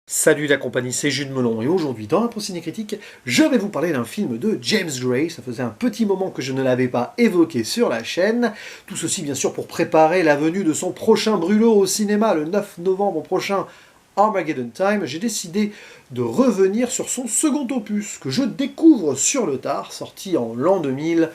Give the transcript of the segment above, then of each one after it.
Salut la compagnie, c'est Jules Melon et aujourd'hui dans Impro Ciné Critique, je vais vous parler d'un film de James Gray. Ça faisait un petit moment que je ne l'avais pas évoqué sur la chaîne. Tout ceci bien sûr pour préparer la venue de son prochain brûlot au cinéma le 9 novembre prochain, Armageddon Time. J'ai décidé de revenir sur son second opus que je découvre sur le tard, sorti en l'an 2000,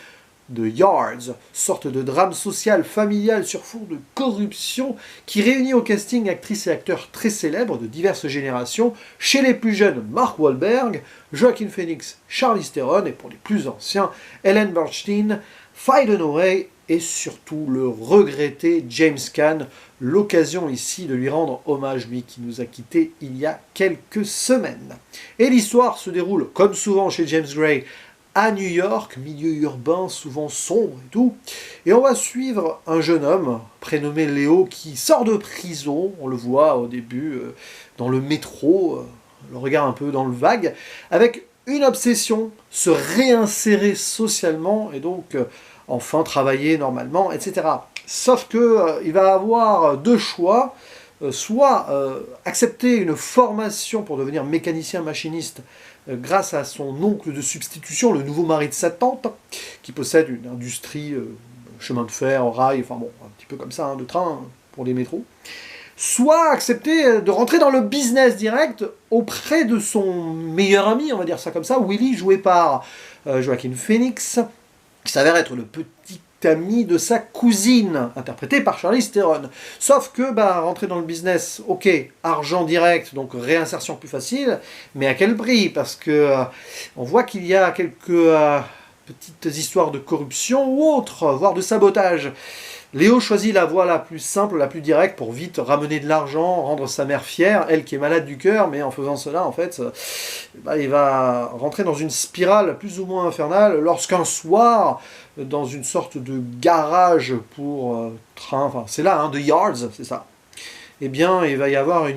The Yards, sorte de drame social familial sur fond de corruption qui réunit au casting actrices et acteurs très célèbres de diverses générations. Chez les plus jeunes, Mark Wahlberg, Joaquin Phoenix, Charlize Theron et pour les plus anciens, Ellen Burstyn, Faye Dunaway et surtout le regretté James Caan. L'occasion ici de lui rendre hommage, lui qui nous a quittés il y a quelques semaines. Et l'histoire se déroule, comme souvent chez James Gray, à New York, milieu urbain souvent sombre et tout. Et on va suivre un jeune homme prénommé Léo qui sort de prison, on le voit au début dans le métro, le regard un peu dans le vague, avec une obsession, se réinsérer socialement et donc enfin travailler normalement, etc. Sauf que il va avoir deux choix. Soit accepter une formation pour devenir mécanicien machiniste grâce à son oncle de substitution, le nouveau mari de sa tante, qui possède une industrie chemin de fer, rail, enfin bon, un petit peu comme ça, de train pour les métros. Soit accepter de rentrer dans le business direct auprès de son meilleur ami, on va dire ça comme ça, Willy, joué par Joaquin Phoenix, qui s'avère être le petit ami de sa cousine, interprétée par Charlize Theron. Sauf que, rentrer dans le business, ok, argent direct, donc réinsertion plus facile, mais à quel prix? Parce que on voit qu'il y a quelques petites histoires de corruption ou autres, voire de sabotage. Léo choisit la voie la plus simple, la plus directe pour vite ramener de l'argent, rendre sa mère fière, elle qui est malade du cœur, mais en faisant cela, en fait, il va rentrer dans une spirale plus ou moins infernale lorsqu'un soir, dans une sorte de garage pour train, enfin c'est là, The Yards, c'est ça, eh bien il va y avoir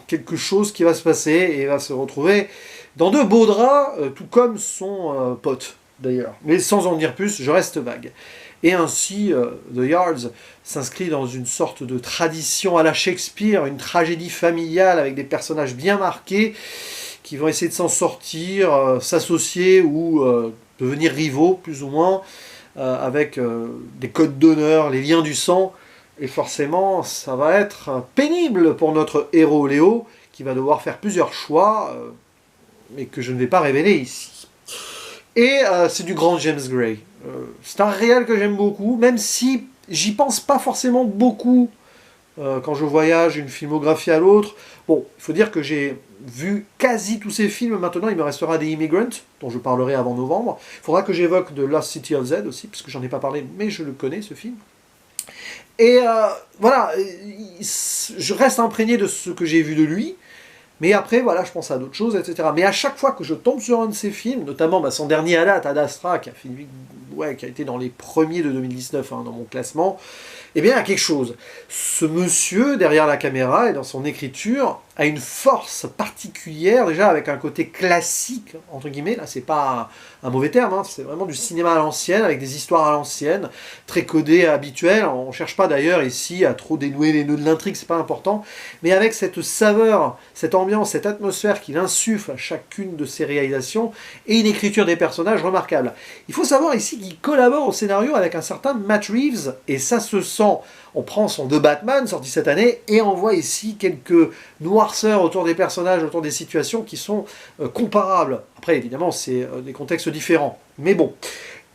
quelque chose qui va se passer et il va se retrouver dans de beaux draps, tout comme son pote d'ailleurs. Mais sans en dire plus, je reste vague. Et ainsi, The Yards s'inscrit dans une sorte de tradition à la Shakespeare, une tragédie familiale avec des personnages bien marqués qui vont essayer de s'en sortir, s'associer ou devenir rivaux, plus ou moins, avec des codes d'honneur, les liens du sang. Et forcément, ça va être pénible pour notre héros Léo, qui va devoir faire plusieurs choix, mais que je ne vais pas révéler ici. Et c'est du grand James Gray. C'est un réal que j'aime beaucoup, même si j'y pense pas forcément beaucoup quand je voyage d'une filmographie à l'autre. Bon, il faut dire que j'ai vu quasi tous ces films. Maintenant, il me restera des Immigrants, dont je parlerai avant novembre. Il faudra que j'évoque The Lost City of Z aussi, parce que j'en ai pas parlé, mais je le connais, ce film. Et voilà, je reste imprégné de ce que j'ai vu de lui. Mais après, voilà, je pense à d'autres choses, etc. Mais à chaque fois que je tombe sur un de ces films, notamment son dernier à date, Ad Astra, qui a été dans les premiers de 2019 dans mon classement, eh bien, il y a quelque chose. Ce monsieur, derrière la caméra et dans son écriture, a une force particulière, déjà avec un côté classique, entre guillemets, là c'est pas un mauvais terme, c'est vraiment du cinéma à l'ancienne, avec des histoires à l'ancienne, très codées, habituelles. On ne cherche pas d'ailleurs ici à trop dénouer les nœuds de l'intrigue, c'est pas important, mais avec cette saveur, cette ambiance, cette atmosphère qu'il insuffle à chacune de ses réalisations, et une écriture des personnages remarquable. Il faut savoir ici qu'il collabore au scénario avec un certain Matt Reeves, et ça se sent. On prend son The Batman, sorti cette année, et on voit ici quelques noirceurs autour des personnages, autour des situations qui sont comparables. Après, évidemment, c'est des contextes différents. Mais bon.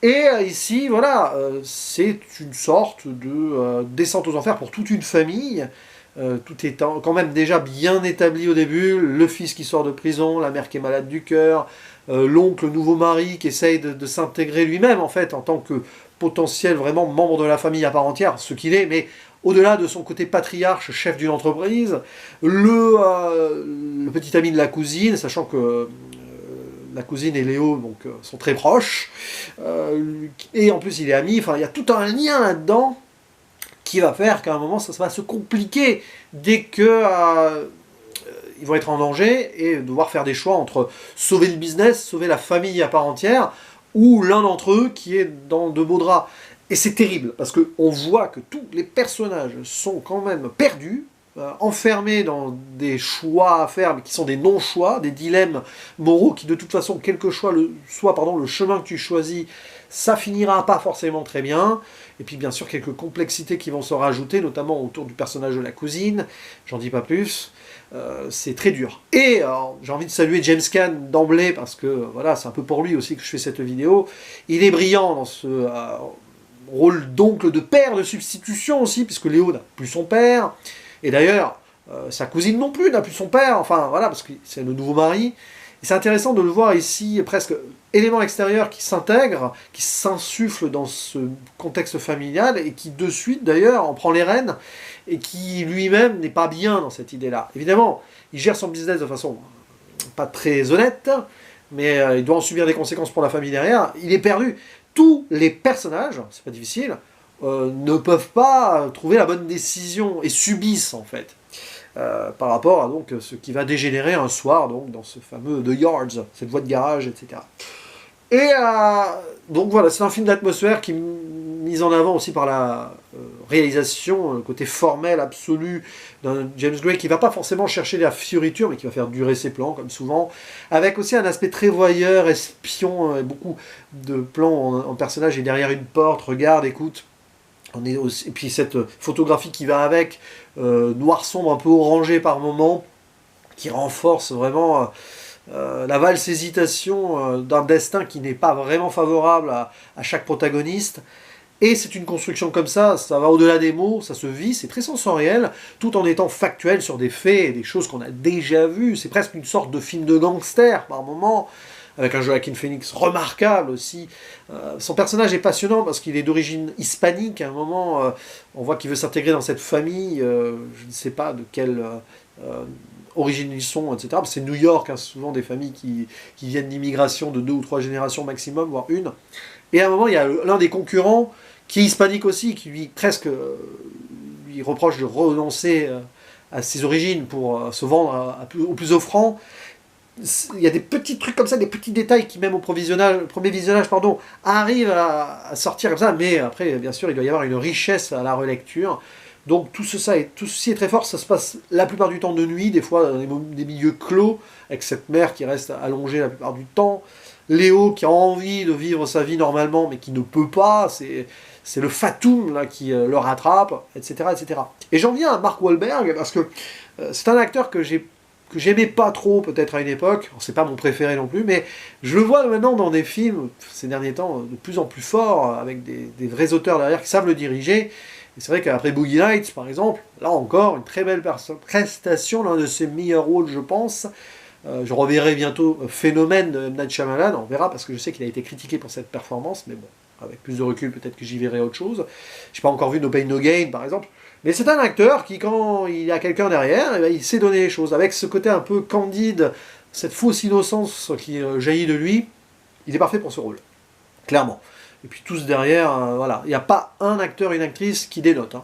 Et ici, voilà, c'est une sorte de descente aux enfers pour toute une famille. Tout est quand même déjà bien établi au début. Le fils qui sort de prison, la mère qui est malade du cœur, l'oncle, le nouveau mari qui essaye de s'intégrer lui-même, en fait, en tant que potentiel vraiment membre de la famille à part entière, ce qu'il est, mais au-delà de son côté patriarche, chef d'une entreprise, le petit ami de la cousine, sachant que la cousine et Léo sont très proches, et en plus il est ami, enfin il y a tout un lien là-dedans qui va faire qu'à un moment ça va se compliquer dès que ils vont être en danger et devoir faire des choix entre sauver le business, sauver la famille à part entière, ou l'un d'entre eux qui est dans de beaux draps. Et c'est terrible, parce qu'on voit que tous les personnages sont quand même perdus, enfermé dans des choix à faire, mais qui sont des non-choix, des dilemmes moraux qui, de toute façon, quel que soit le chemin que tu choisis, ça finira pas forcément très bien. Et puis, bien sûr, quelques complexités qui vont se rajouter, notamment autour du personnage de la cousine. J'en dis pas plus. C'est très dur. Et j'ai envie de saluer James Caan d'emblée, parce que voilà, c'est un peu pour lui aussi que je fais cette vidéo. Il est brillant dans ce rôle d'oncle, de père de substitution aussi, puisque Léo n'a plus son père. Et d'ailleurs, sa cousine non plus n'a plus son père, enfin voilà, parce que c'est le nouveau mari. Et c'est intéressant de le voir ici, presque élément extérieur qui s'intègre, qui s'insuffle dans ce contexte familial, et qui de suite d'ailleurs en prend les rênes, et qui lui-même n'est pas bien dans cette idée-là. Évidemment, il gère son business de façon pas très honnête, mais il doit en subir des conséquences pour la famille derrière. Il est perdu. Tous les personnages, c'est pas difficile, ne peuvent pas trouver la bonne décision et subissent en fait par rapport à donc ce qui va dégénérer un soir donc dans ce fameux The Yards, cette voie de garage, etc. Et donc voilà, c'est un film d'atmosphère qui est mis en avant aussi par la réalisation, le côté formel absolu d'un James Gray qui va pas forcément chercher la fioriture, mais qui va faire durer ses plans, comme souvent, avec aussi un aspect très voyeur, espion, beaucoup de plans en personnage et derrière une porte, regarde, écoute. Et puis cette photographie qui va avec, noir sombre, un peu orangé par moments, qui renforce vraiment la valse hésitation d'un destin qui n'est pas vraiment favorable à chaque protagoniste. Et c'est une construction comme ça va au-delà des mots, ça se vit, c'est très sensoriel, tout en étant factuel sur des faits et des choses qu'on a déjà vues. C'est presque une sorte de film de gangster par moments, avec un Joaquin Phoenix remarquable aussi. Son personnage est passionnant parce qu'il est d'origine hispanique. À un moment, on voit qu'il veut s'intégrer dans cette famille, je ne sais pas de quelle origine ils sont, etc. C'est New York, hein, souvent des familles qui viennent d'immigration de 2 ou 3 générations maximum, voire une. Et à un moment, il y a l'un des concurrents qui est hispanique aussi, qui lui presque lui reproche de renoncer à ses origines pour se vendre au plus offrant. Il y a des petits trucs comme ça, des petits détails qui même au premier visionnage, arrivent à sortir comme ça, mais après, bien sûr, il doit y avoir une richesse à la relecture. Donc tout ceci est très fort, ça se passe la plupart du temps de nuit, des fois dans des milieux clos, avec cette mère qui reste allongée la plupart du temps, Léo qui a envie de vivre sa vie normalement, mais qui ne peut pas, c'est le fatum là, qui le rattrape, etc., etc. Et j'en viens à Mark Wahlberg, parce que c'est un acteur que j'aimais pas trop peut-être à une époque, c'est pas mon préféré non plus, mais je le vois maintenant dans des films, ces derniers temps, de plus en plus forts, avec des vrais auteurs derrière qui savent le diriger. Et c'est vrai qu'après Boogie Nights, par exemple, là encore, une très belle prestation, l'un de ses meilleurs rôles, je pense. Je reverrai bientôt Phénomène de Night Shyamalan, on verra, parce que je sais qu'il a été critiqué pour cette performance, mais bon, avec plus de recul, peut-être que j'y verrai autre chose. Je n'ai pas encore vu No Pain No Gain, par exemple. Mais c'est un acteur qui, quand il y a quelqu'un derrière, eh bien, il sait donner les choses. Avec ce côté un peu candide, cette fausse innocence qui jaillit de lui, il est parfait pour ce rôle, clairement. Et puis tous derrière, voilà, il n'y a pas un acteur, une actrice qui dénote, hein.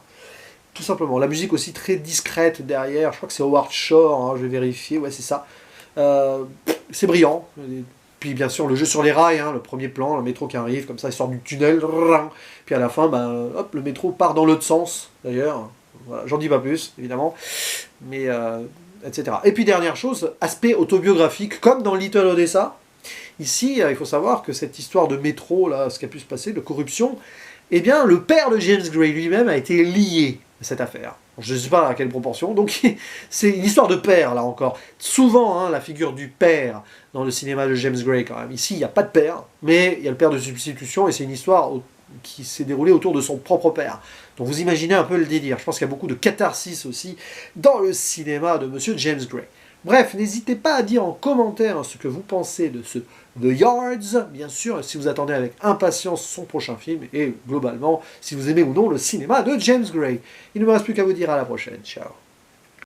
Tout simplement. La musique aussi très discrète derrière, je crois que c'est Howard Shore, hein, je vais vérifier, ouais c'est ça. C'est brillant. Et puis bien sûr le jeu sur les rails, hein, le premier plan, le métro qui arrive, comme ça il sort du tunnel, puis à la fin, hop, le métro part dans l'autre sens, d'ailleurs. Voilà, j'en dis pas plus, évidemment, mais etc. Et puis dernière chose, aspect autobiographique, comme dans Little Odessa. Ici, il faut savoir que cette histoire de métro, là, ce qui a pu se passer, de corruption, eh bien, le père de James Gray lui-même a été lié à cette affaire. Je ne sais pas à quelle proportion, donc c'est une histoire de père, là encore. Souvent, hein, la figure du père dans le cinéma de James Gray, quand même. Ici, il n'y a pas de père, mais il y a le père de substitution, et c'est une histoire qui s'est déroulée autour de son propre père. Donc vous imaginez un peu le délire. Je pense qu'il y a beaucoup de catharsis aussi dans le cinéma de Monsieur James Gray. Bref, n'hésitez pas à dire en commentaire ce que vous pensez de ce The Yards, bien sûr, si vous attendez avec impatience son prochain film, et globalement, si vous aimez ou non le cinéma de James Gray. Il ne me reste plus qu'à vous dire à la prochaine. Ciao.